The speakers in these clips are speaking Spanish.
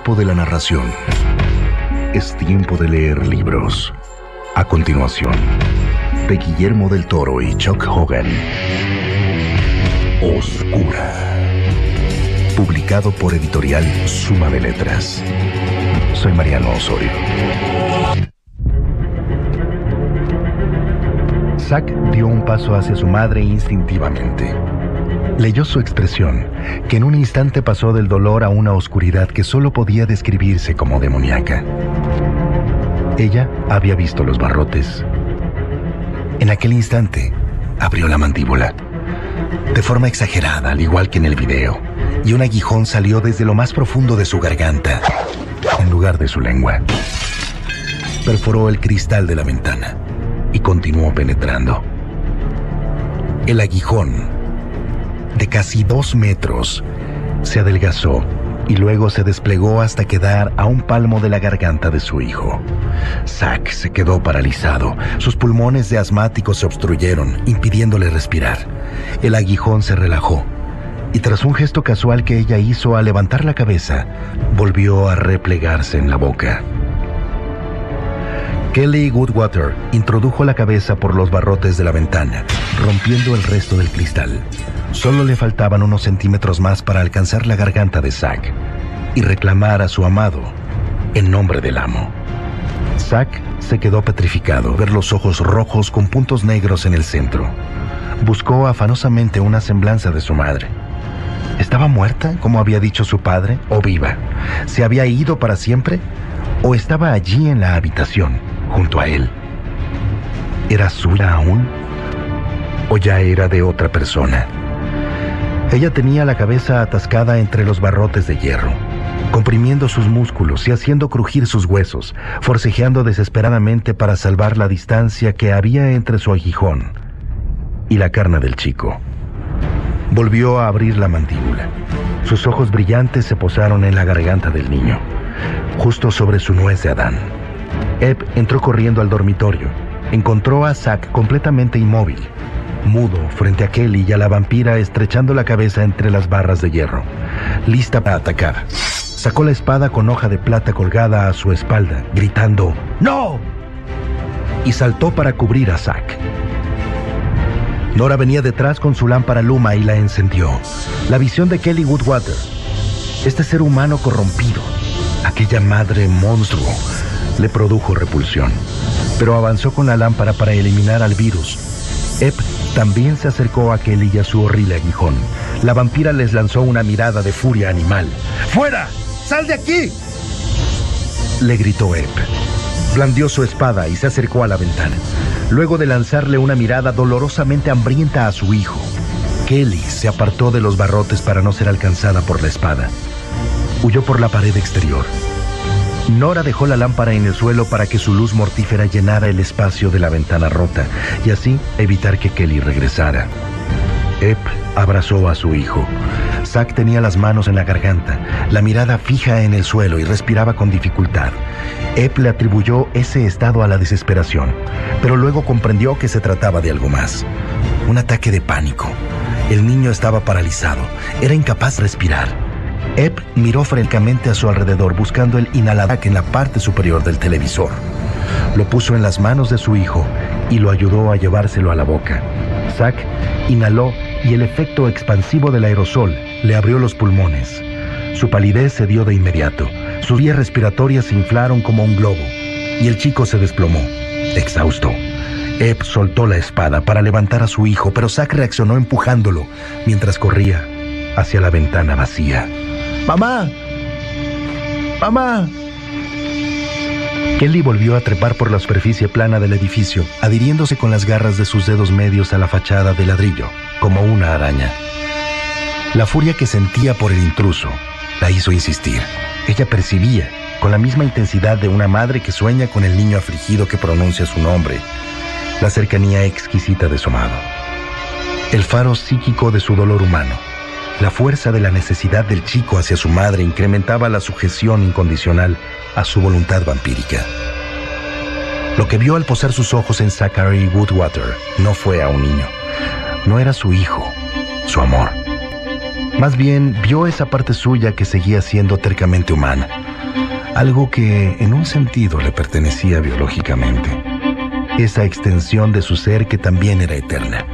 tiempo de la narración. Es tiempo de leer libros. A continuación, de Guillermo del Toro y Chuck Hogan. Oscura. Publicado por Editorial Suma de Letras. Soy Mariano Osorio. Zack dio un paso hacia su madre instintivamente. Leyó su expresión, que en un instante pasó del dolor a una oscuridad que solo podía describirse como demoníaca. Ella había visto los barrotes. En aquel instante, abrió la mandíbula, de forma exagerada, al igual que en el video, y un aguijón salió desde lo más profundo de su garganta, en lugar de su lengua. Perforó el cristal de la ventana y continuó penetrando. El aguijón, de casi 2 metros, se adelgazó y luego se desplegó hasta quedar a un palmo de la garganta de su hijo. Zack se quedó paralizado. Sus pulmones de asmático se obstruyeron, impidiéndole respirar. El aguijón se relajó y tras un gesto casual que ella hizo al levantar la cabeza, volvió a replegarse en la boca. Kelly Goodwater introdujo la cabeza por los barrotes de la ventana, rompiendo el resto del cristal. Solo le faltaban unos centímetros más para alcanzar la garganta de Zack y reclamar a su amado en nombre del amo. Zack se quedó petrificado, ver los ojos rojos con puntos negros en el centro. Buscó afanosamente una semblanza de su madre. ¿Estaba muerta, como había dicho su padre, o viva? ¿Se había ido para siempre? ¿O estaba allí en la habitación, junto a él? ¿Era suya aún? ¿O ya era de otra persona? Ella tenía la cabeza atascada entre los barrotes de hierro, comprimiendo sus músculos y haciendo crujir sus huesos, forcejeando desesperadamente para salvar la distancia que había entre su aguijón y la carne del chico. Volvió a abrir la mandíbula. Sus ojos brillantes se posaron en la garganta del niño, justo sobre su nuez de Adán. Ebb entró corriendo al dormitorio. Encontró a Zack completamente inmóvil, mudo frente a Kelly y a la vampira estrechando la cabeza entre las barras de hierro, lista para atacar. Sacó la espada con hoja de plata colgada a su espalda, gritando ¡No! Y saltó para cubrir a Zack. Nora venía detrás con su lámpara Luma y la encendió. La visión de Kelly Goodwater, este ser humano corrompido, aquella madre monstruo, le produjo repulsión, pero avanzó con la lámpara para eliminar al virus. Ebb también se acercó a Kelly y a su horrible aguijón. La vampira les lanzó una mirada de furia animal. ¡Fuera! ¡Sal de aquí!, le gritó Ebb. Blandió su espada y se acercó a la ventana, luego de lanzarle una mirada dolorosamente hambrienta a su hijo. Kelly se apartó de los barrotes para no ser alcanzada por la espada. Huyó por la pared exterior. Nora dejó la lámpara en el suelo para que su luz mortífera llenara el espacio de la ventana rota y así evitar que Kelly regresara. Ebb abrazó a su hijo. Zack tenía las manos en la garganta, la mirada fija en el suelo y respiraba con dificultad. Ebb le atribuyó ese estado a la desesperación, pero luego comprendió que se trataba de algo más. Un ataque de pánico. El niño estaba paralizado, era incapaz de respirar. Ebb miró francamente a su alrededor buscando el inhalador en la parte superior del televisor. Lo puso en las manos de su hijo y lo ayudó a llevárselo a la boca. Zack inhaló y el efecto expansivo del aerosol le abrió los pulmones. Su palidez se dio de inmediato. Sus vías respiratorias se inflaron como un globo y el chico se desplomó, exhausto. Ebb soltó la espada para levantar a su hijo, pero Zack reaccionó empujándolo mientras corría hacia la ventana vacía. ¡Mamá! ¡Mamá! Kelly volvió a trepar por la superficie plana del edificio, adhiriéndose con las garras de sus dedos medios a la fachada de ladrillo, como una araña. La furia que sentía por el intruso la hizo insistir. Ella percibía, con la misma intensidad de una madre que sueña con el niño afligido que pronuncia su nombre, la cercanía exquisita de su amado. El faro psíquico de su dolor humano. La fuerza de la necesidad del chico hacia su madre incrementaba la sujeción incondicional a su voluntad vampírica. Lo que vio al posar sus ojos en Zachary Goodwater no fue a un niño. No era su hijo, su amor. Más bien, vio esa parte suya que seguía siendo tercamente humana, algo que en un sentido le pertenecía biológicamente. Esa extensión de su ser que también era eterna,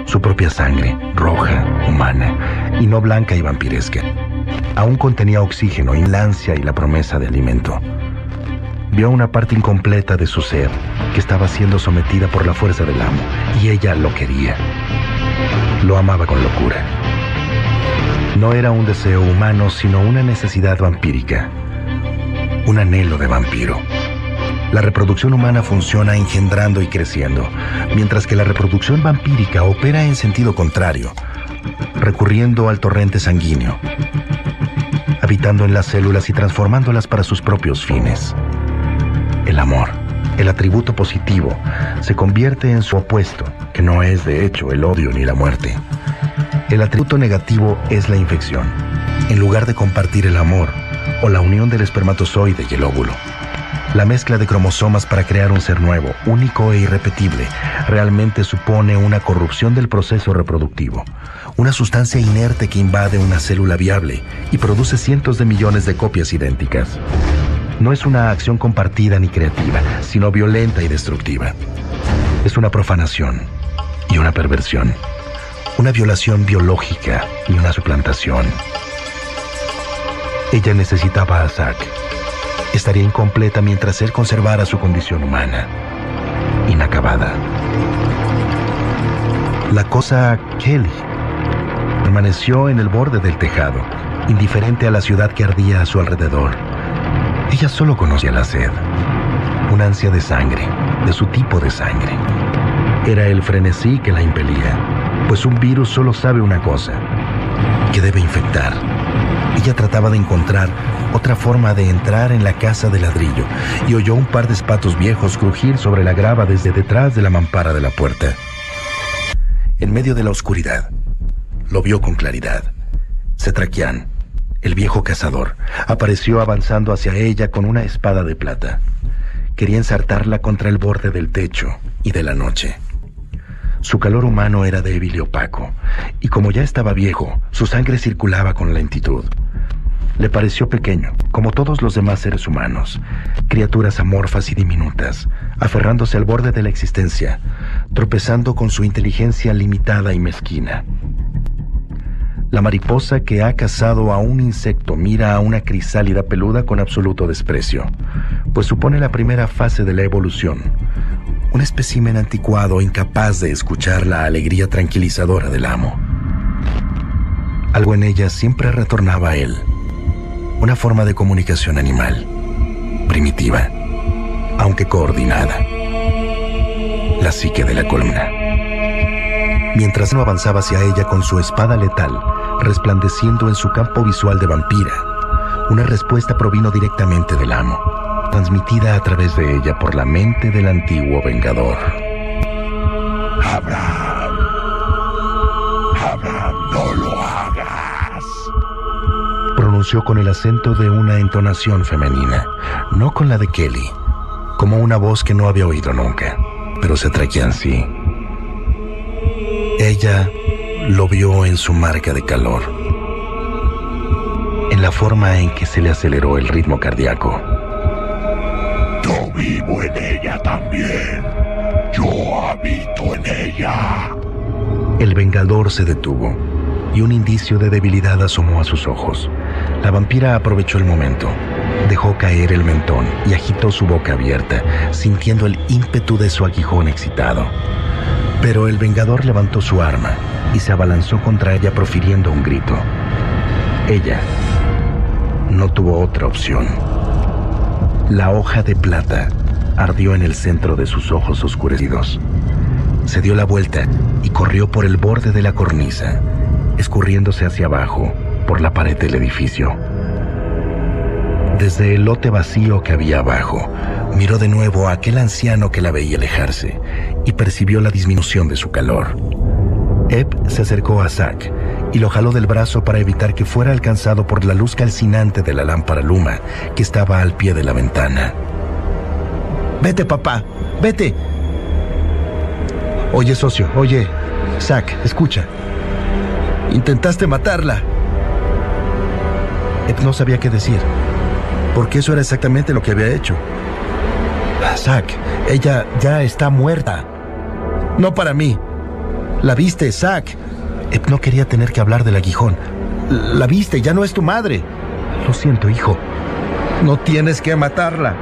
su propia sangre, roja, humana, y no blanca y vampiresca. Aún contenía oxígeno, inlancia y la promesa de alimento. Vio una parte incompleta de su ser que estaba siendo sometida por la fuerza del amo, y ella lo quería. Lo amaba con locura. No era un deseo humano, sino una necesidad vampírica. Un anhelo de vampiro. La reproducción humana funciona engendrando y creciendo, mientras que la reproducción vampírica opera en sentido contrario, recurriendo al torrente sanguíneo, habitando en las células y transformándolas para sus propios fines. El amor, el atributo positivo, se convierte en su opuesto, que no es de hecho el odio ni la muerte. El atributo negativo es la infección, en lugar de compartir el amor o la unión del espermatozoide y el óvulo. La mezcla de cromosomas para crear un ser nuevo, único e irrepetible, realmente supone una corrupción del proceso reproductivo, una sustancia inerte que invade una célula viable y produce cientos de millones de copias idénticas. No es una acción compartida ni creativa, sino violenta y destructiva. Es una profanación y una perversión, una violación biológica y una suplantación. Ella necesitaba a Zack. Estaría incompleta mientras él conservara su condición humana, inacabada. La cosa Kelly permaneció en el borde del tejado, indiferente a la ciudad que ardía a su alrededor. Ella solo conocía la sed, una ansia de sangre, de su tipo de sangre. Era el frenesí que la impelía, pues un virus solo sabe una cosa, que debe infectar. Ella trataba de encontrar otra forma de entrar en la casa de ladrillo y oyó un par de zapatos viejos crujir sobre la grava desde detrás de la mampara de la puerta. En medio de la oscuridad, lo vio con claridad. Cetraquián, el viejo cazador, apareció avanzando hacia ella con una espada de plata. Quería ensartarla contra el borde del techo y de la noche. Su calor humano era débil y opaco, y como ya estaba viejo, su sangre circulaba con lentitud. Le pareció pequeño, como todos los demás seres humanos, criaturas amorfas y diminutas, aferrándose al borde de la existencia, tropezando con su inteligencia limitada y mezquina. La mariposa que ha cazado a un insecto mira a una crisálida peluda con absoluto desprecio, pues supone la primera fase de la evolución, un espécimen anticuado incapaz de escuchar la alegría tranquilizadora del amo. Algo en ella siempre retornaba a él, una forma de comunicación animal, primitiva, aunque coordinada. La psique de la columna. Mientras no avanzaba hacia ella con su espada letal, resplandeciendo en su campo visual de vampira, una respuesta provino directamente del amo, transmitida a través de ella por la mente del antiguo vengador. Abraham, no lo hagas. Pronunció con el acento de una entonación femenina, no con la de Kelly, como una voz que no había oído nunca, pero Cetraquián sí. Ella lo vio en su marca de calor, en la forma en que se le aceleró el ritmo cardíaco. Yo vivo en ella también. Yo habito en ella. El vengador se detuvo y un indicio de debilidad asomó a sus ojos. La vampira aprovechó el momento, dejó caer el mentón y agitó su boca abierta, sintiendo el ímpetu de su aguijón excitado. Pero el vengador levantó su arma y se abalanzó contra ella profiriendo un grito. Ella no tuvo otra opción. La hoja de plata ardió en el centro de sus ojos oscurecidos. Se dio la vuelta y corrió por el borde de la cornisa, escurriéndose hacia abajo por la pared del edificio. Desde el lote vacío que había abajo, miró de nuevo a aquel anciano que la veía alejarse y percibió la disminución de su calor. Ebb se acercó a Zack y lo jaló del brazo para evitar que fuera alcanzado por la luz calcinante de la lámpara Luma que estaba al pie de la ventana. Vete, papá, vete. Oye, socio, oye, Zack, escucha. Intentaste matarla. Ebb no sabía qué decir. porque eso era exactamente lo que había hecho. Zack, ella ya está muerta. No para mí. La viste, Zack. Ep no quería tener que hablar del aguijón. La viste, ya no es tu madre. Lo siento, hijo. No tienes que matarla.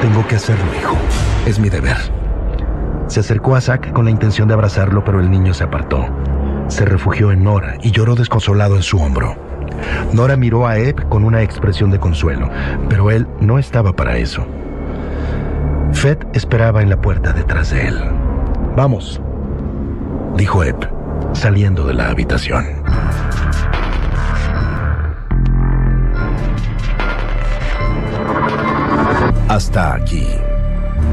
Tengo que hacerlo, hijo. Es mi deber. Se acercó a Zack con la intención de abrazarlo, pero el niño se apartó. Se refugió en Nora y lloró desconsolado en su hombro. Nora miró a Eb con una expresión de consuelo, pero él no estaba para eso. Fed esperaba en la puerta detrás de él. «Vamos», dijo Eb, saliendo de la habitación. Hasta aquí,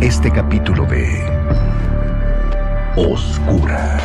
este capítulo de Oscura.